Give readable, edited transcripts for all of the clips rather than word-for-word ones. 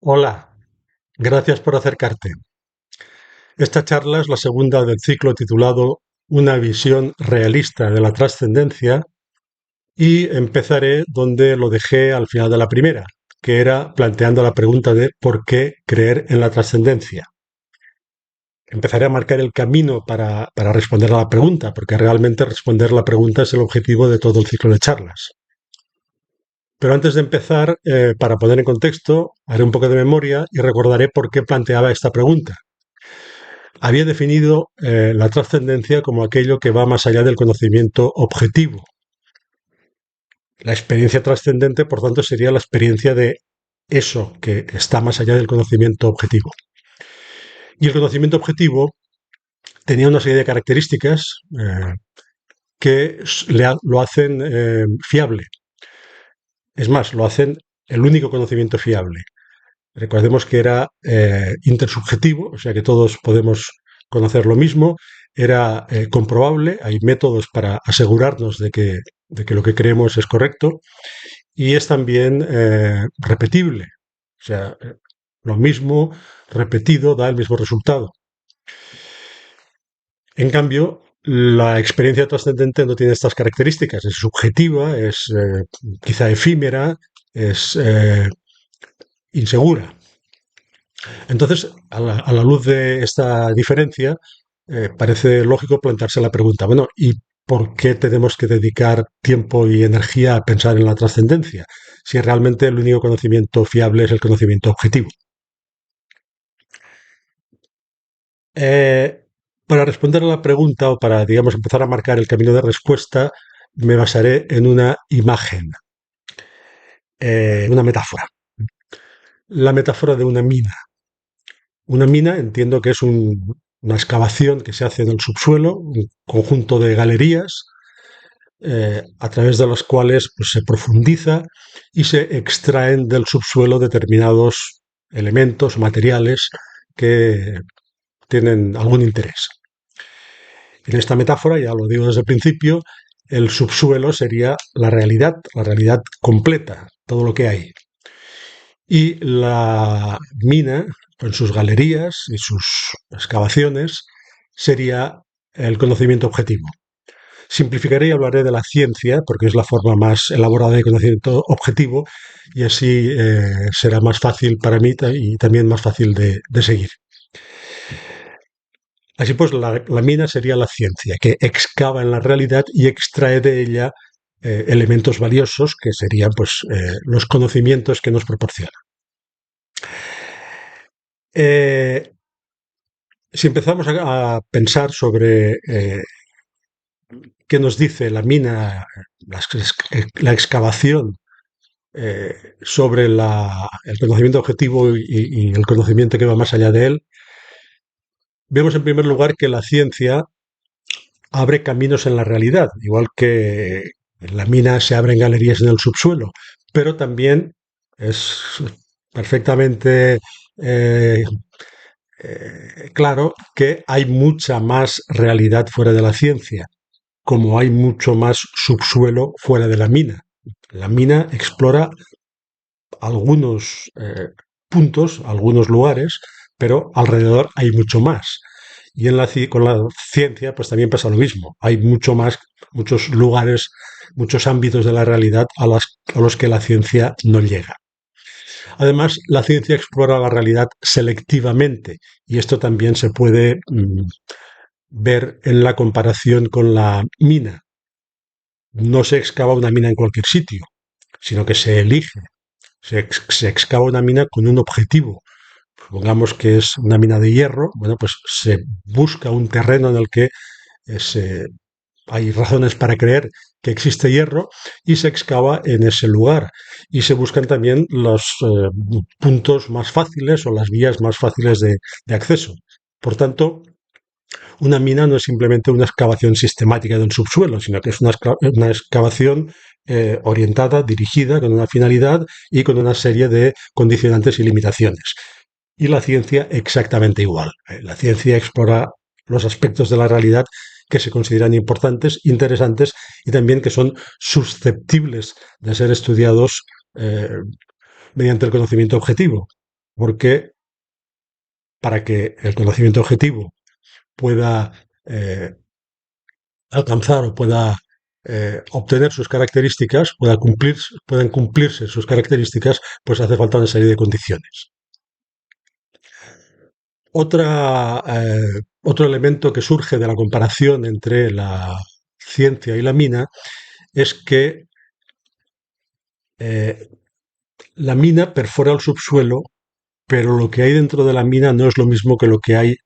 Hola, gracias por acercarte. Esta charla es la segunda del ciclo titulado Una visión realista de la trascendencia y empezaré donde lo dejé al final de la primera, que era planteando la pregunta de por qué creer en la trascendencia. Empezaré a marcar el camino para responder a la pregunta, porque realmente responder la pregunta es el objetivo de todo el ciclo de charlas. Pero antes de empezar, para poner en contexto, haré un poco de memoria y recordaré por qué planteaba esta pregunta. Había definido la trascendencia como aquello que va más allá del conocimiento objetivo. La experiencia trascendente, por tanto, sería la experiencia de eso que está más allá del conocimiento objetivo. Y el conocimiento objetivo tenía una serie de características que lo hacen fiable. Es más, lo hacen el único conocimiento fiable. Recordemos que era intersubjetivo, o sea que todos podemos conocer lo mismo, era comprobable, hay métodos para asegurarnos de que lo que creemos es correcto, y es también repetible, o sea, lo mismo repetido da el mismo resultado. En cambio, la experiencia trascendente no tiene estas características, es subjetiva, es quizá efímera, es insegura. Entonces, a la luz de esta diferencia, parece lógico plantearse la pregunta, bueno, ¿y por qué tenemos que dedicar tiempo y energía a pensar en la trascendencia? Si realmente el único conocimiento fiable es el conocimiento objetivo. Eh, para responder a la pregunta o para, digamos, empezar a marcar el camino de respuesta, me basaré en una imagen, una metáfora. La metáfora de una mina. Una mina entiendo que es una excavación que se hace en el subsuelo, un conjunto de galerías a través de las cuales pues, se profundiza y se extraen del subsuelo determinados elementos, materiales que tienen algún interés. En esta metáfora, ya lo digo desde el principio, el subsuelo sería la realidad completa, todo lo que hay. Y la mina, con sus galerías y sus excavaciones, sería el conocimiento objetivo. Simplificaré y hablaré de la ciencia, porque es la forma más elaborada de conocimiento objetivo, y así será más fácil para mí y también más fácil de seguir. Así pues, la mina sería la ciencia, que excava en la realidad y extrae de ella elementos valiosos, que serían pues, los conocimientos que nos proporciona. Eh, si empezamos a pensar sobre qué nos dice la mina, la excavación sobre el conocimiento objetivo y el conocimiento que va más allá de él, vemos en primer lugar que la ciencia abre caminos en la realidad, igual que en la mina se abren galerías en el subsuelo, pero también es perfectamente eh, claro que hay mucha más realidad fuera de la ciencia, como hay mucho más subsuelo fuera de la mina. La mina explora algunos puntos, algunos lugares, pero alrededor hay mucho más. Y con la ciencia, pues también pasa lo mismo. Hay mucho más, muchos lugares, muchos ámbitos de la realidad a los que la ciencia no llega. Además, la ciencia explora la realidad selectivamente y esto también se puede ver en la comparación con la mina. No se excava una mina en cualquier sitio, sino que se elige. Se excava una mina con un objetivo. Supongamos que es una mina de hierro, bueno, pues se busca un terreno en el que hay razones para creer que existe hierro y se excava en ese lugar. Y se buscan también los puntos más fáciles o las vías más fáciles de acceso. Por tanto, una mina no es simplemente una excavación sistemática de un subsuelo, sino que es una excavación orientada, dirigida, con una finalidad y con una serie de condicionantes y limitaciones. Y la ciencia exactamente igual. La ciencia explora los aspectos de la realidad que se consideran importantes, interesantes y también que son susceptibles de ser estudiados mediante el conocimiento objetivo. porque para que el conocimiento objetivo pueda alcanzar o pueda obtener sus características, puedan cumplirse sus características, pues hace falta una serie de condiciones. Otro elemento que surge de la comparación entre la ciencia y la mina es que eh, la mina perfora el subsuelo, pero lo que hay dentro de la mina no es lo mismo que lo que hay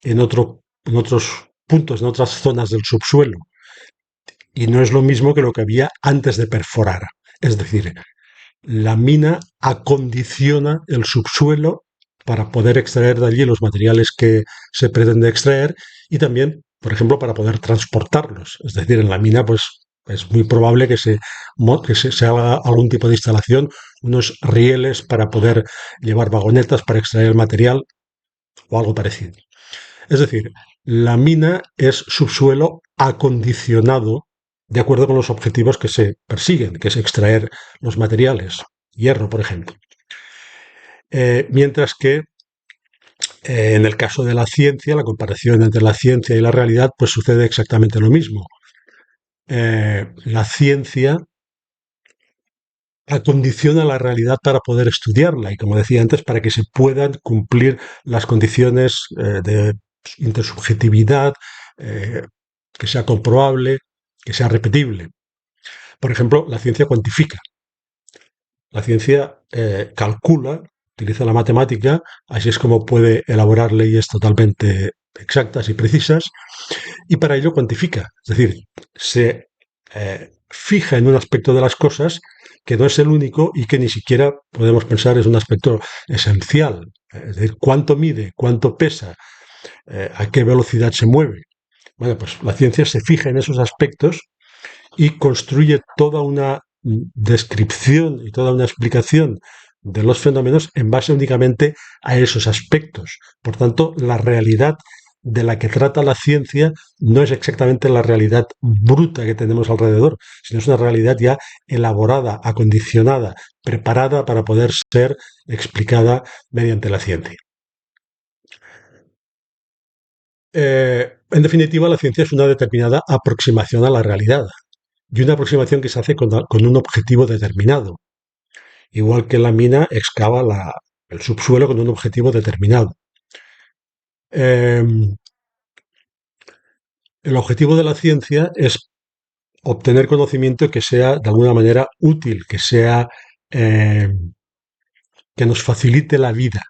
en otros puntos, en otras zonas del subsuelo. Y no es lo mismo que lo que había antes de perforar. Es decir, la mina acondiciona el subsuelo para poder extraer de allí los materiales que se pretende extraer y también, por ejemplo, para poder transportarlos. Es decir, en la mina, pues es muy probable que se haga algún tipo de instalación, unos rieles para poder llevar vagonetas para extraer el material o algo parecido. Es decir, la mina es subsuelo acondicionado de acuerdo con los objetivos que se persiguen, que es extraer los materiales, hierro, por ejemplo. Mientras que en el caso de la ciencia, la comparación entre la ciencia y la realidad, pues sucede exactamente lo mismo. La ciencia acondiciona la realidad para poder estudiarla y, como decía antes, para que se puedan cumplir las condiciones de intersubjetividad, eh, que sea comprobable, que sea repetible. Por ejemplo, la ciencia cuantifica. La ciencia calcula, utiliza la matemática, así es como puede elaborar leyes totalmente exactas y precisas, y para ello cuantifica. Es decir, se fija en un aspecto de las cosas que no es el único y que ni siquiera podemos pensar es un aspecto esencial. Es decir, cuánto mide, cuánto pesa, a qué velocidad se mueve. Bueno, pues la ciencia se fija en esos aspectos y construye toda una descripción y toda una explicación de los fenómenos en base únicamente a esos aspectos. Por tanto, la realidad de la que trata la ciencia no es exactamente la realidad bruta que tenemos alrededor, sino es una realidad ya elaborada, acondicionada, preparada para poder ser explicada mediante la ciencia. En definitiva, la ciencia es una determinada aproximación a la realidad y una aproximación que se hace con un objetivo determinado, igual que la mina excava el subsuelo con un objetivo determinado. Eh, el objetivo de la ciencia es obtener conocimiento que sea de alguna manera útil, eh, que nos facilite la vida,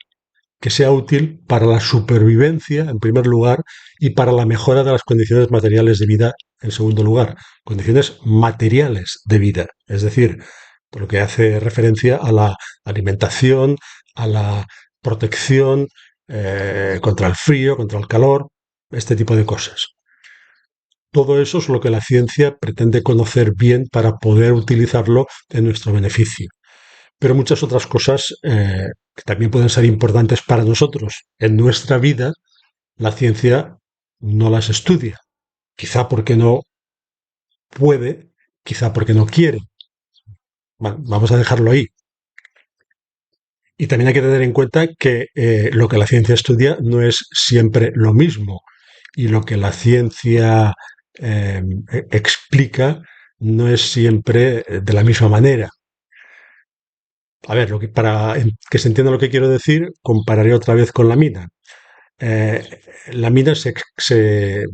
que sea útil para la supervivencia, en primer lugar, y para la mejora de las condiciones materiales de vida, en segundo lugar. Condiciones materiales de vida, es decir, por lo que hace referencia a la alimentación, a la protección contra el frío, contra el calor, este tipo de cosas. Todo eso es lo que la ciencia pretende conocer bien para poder utilizarlo en nuestro beneficio. Pero muchas otras cosas que también pueden ser importantes para nosotros en nuestra vida, la ciencia no las estudia. Quizá porque no puede, quizá porque no quiere. Bueno, vamos a dejarlo ahí. Y también hay que tener en cuenta que lo que la ciencia estudia no es siempre lo mismo. Y lo que la ciencia explica no es siempre de la misma manera. A ver, para que se entienda lo que quiero decir, compararé otra vez con la mina. Eh, la mina se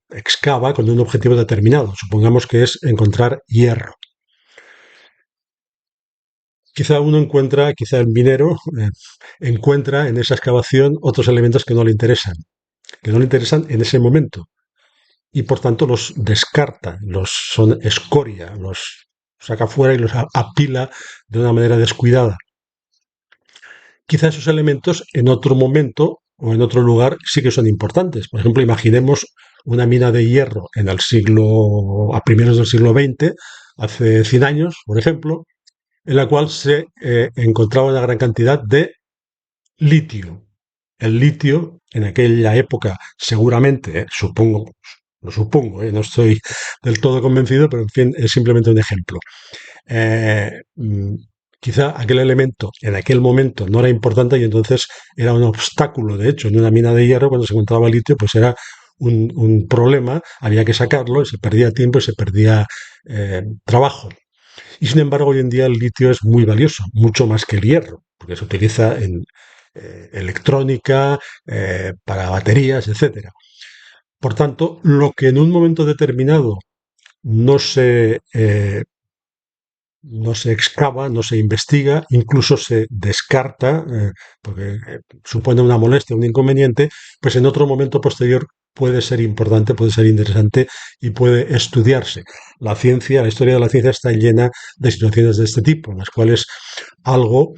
excava con un objetivo determinado. Supongamos que es encontrar hierro. Quizá el minero encuentra en esa excavación otros elementos que no le interesan en ese momento. Y por tanto los descarta, los son escoria, los saca fuera y los apila de una manera descuidada. Quizá esos elementos en otro momento o en otro lugar sí que son importantes. Por ejemplo, imaginemos una mina de hierro a primeros del siglo XX, hace 100 años, por ejemplo, en la cual se encontraba una gran cantidad de litio. El litio, en aquella época, seguramente, lo supongo, no estoy del todo convencido, pero en fin, es simplemente un ejemplo. Eh, Quizá aquel elemento en aquel momento no era importante y entonces era un obstáculo. De hecho, en una mina de hierro, cuando se encontraba litio, pues era un problema, había que sacarlo, y se perdía tiempo y se perdía trabajo. Y sin embargo, hoy en día el litio es muy valioso, mucho más que el hierro, porque se utiliza en electrónica, para baterías, etcétera. Por tanto, lo que en un momento determinado no se, no se excava, no se investiga, incluso se descarta, porque supone una molestia, un inconveniente, pues en otro momento posterior puede ser importante, puede ser interesante y puede estudiarse. La ciencia, la historia de la ciencia está llena de situaciones de este tipo, en las cuales algo,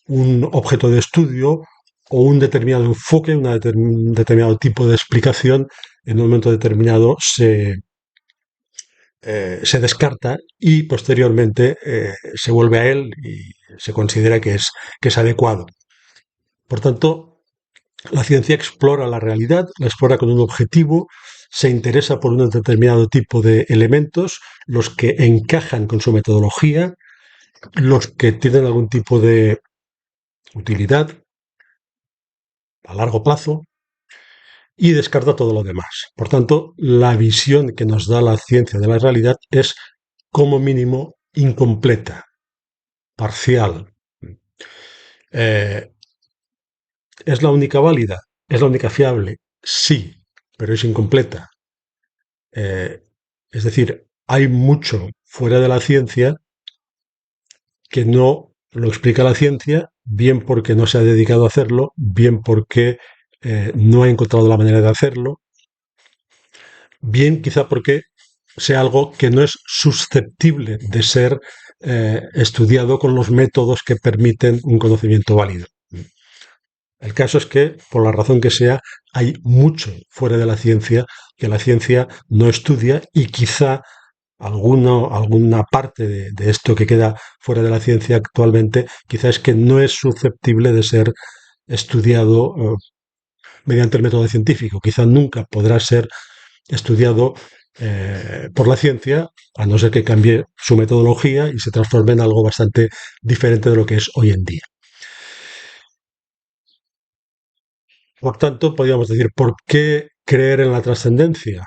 un objeto de estudio o un determinado enfoque, un determinado tipo de explicación, en un momento determinado se descarta y posteriormente se vuelve a él y se considera que es adecuado. Por tanto, la ciencia explora la realidad, la explora con un objetivo, se interesa por un determinado tipo de elementos, los que encajan con su metodología, los que tienen algún tipo de utilidad a largo plazo y descarta todo lo demás. Por tanto, la visión que nos da la ciencia de la realidad es como mínimo incompleta, parcial. Eh, ¿Es la única válida? ¿Es la única fiable? Sí, pero es incompleta. Eh, es decir, hay mucho fuera de la ciencia que no lo explica la ciencia, bien porque no se ha dedicado a hacerlo, bien porque no ha encontrado la manera de hacerlo, bien quizá porque sea algo que no es susceptible de ser estudiado con los métodos que permiten un conocimiento válido. El caso es que, por la razón que sea, hay mucho fuera de la ciencia que la ciencia no estudia y quizá alguna parte de esto que queda fuera de la ciencia actualmente, quizá es que no es susceptible de ser estudiado mediante el método científico. Quizá nunca podrá ser estudiado por la ciencia, a no ser que cambie su metodología y se transforme en algo bastante diferente de lo que es hoy en día. Por tanto, podríamos decir, ¿por qué creer en la trascendencia?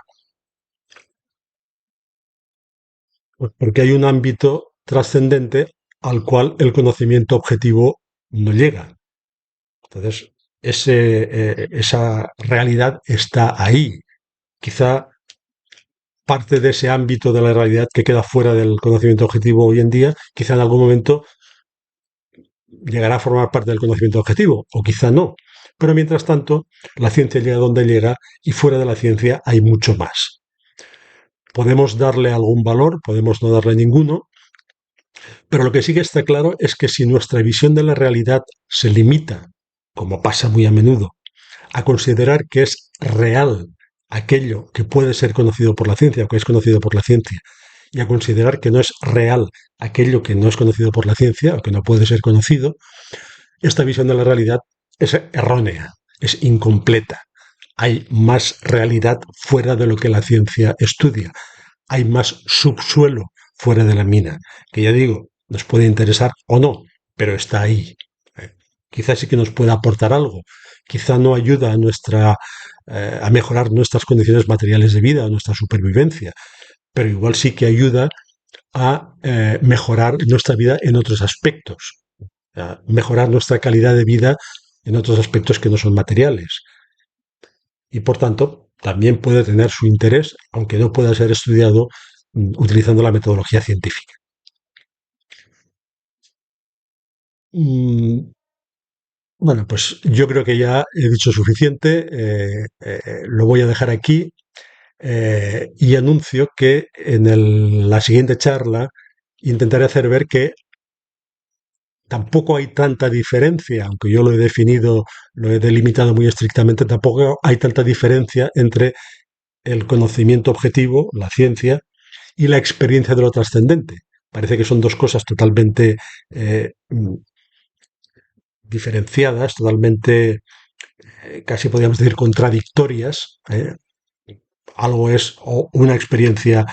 Pues porque hay un ámbito trascendente al cual el conocimiento objetivo no llega. Entonces, esa realidad está ahí. Quizá parte de ese ámbito de la realidad que queda fuera del conocimiento objetivo hoy en día, quizá en algún momento llegará a formar parte del conocimiento objetivo, o quizá no. Pero mientras tanto, la ciencia llega donde llega y fuera de la ciencia hay mucho más. Podemos darle algún valor, podemos no darle ninguno, pero lo que sí que está claro es que si nuestra visión de la realidad se limita, como pasa muy a menudo, a considerar que es real aquello que puede ser conocido por la ciencia o que es conocido por la ciencia, y a considerar que no es real aquello que no es conocido por la ciencia o que no puede ser conocido, esta visión de la realidad es errónea, es incompleta. Hay más realidad fuera de lo que la ciencia estudia. Hay más subsuelo fuera de la mina, que ya digo, nos puede interesar o no, pero está ahí. Quizás sí que nos pueda aportar algo. Quizá no ayuda a mejorar nuestras condiciones materiales de vida, nuestra supervivencia, pero igual sí que ayuda a mejorar nuestra vida en otros aspectos, a mejorar nuestra calidad de vida en otros aspectos que no son materiales. Y por tanto, también puede tener su interés, aunque no pueda ser estudiado utilizando la metodología científica. Mm, bueno, pues yo creo que ya he dicho suficiente, lo voy a dejar aquí y anuncio que en la siguiente charla intentaré hacer ver que tampoco hay tanta diferencia, aunque yo lo he definido, lo he delimitado muy estrictamente, tampoco hay tanta diferencia entre el conocimiento objetivo, la ciencia, y la experiencia de lo trascendente. Parece que son dos cosas totalmente diferenciadas, totalmente, casi podríamos decir, contradictorias. Algo es o una experiencia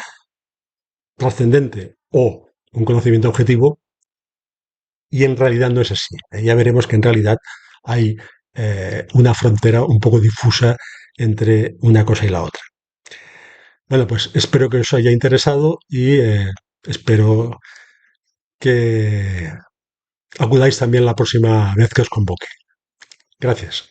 trascendente o un conocimiento objetivo, y en realidad no es así. Ya veremos que en realidad hay una frontera un poco difusa entre una cosa y la otra. Bueno, pues espero que os haya interesado y espero que acudáis también la próxima vez que os convoque. Gracias.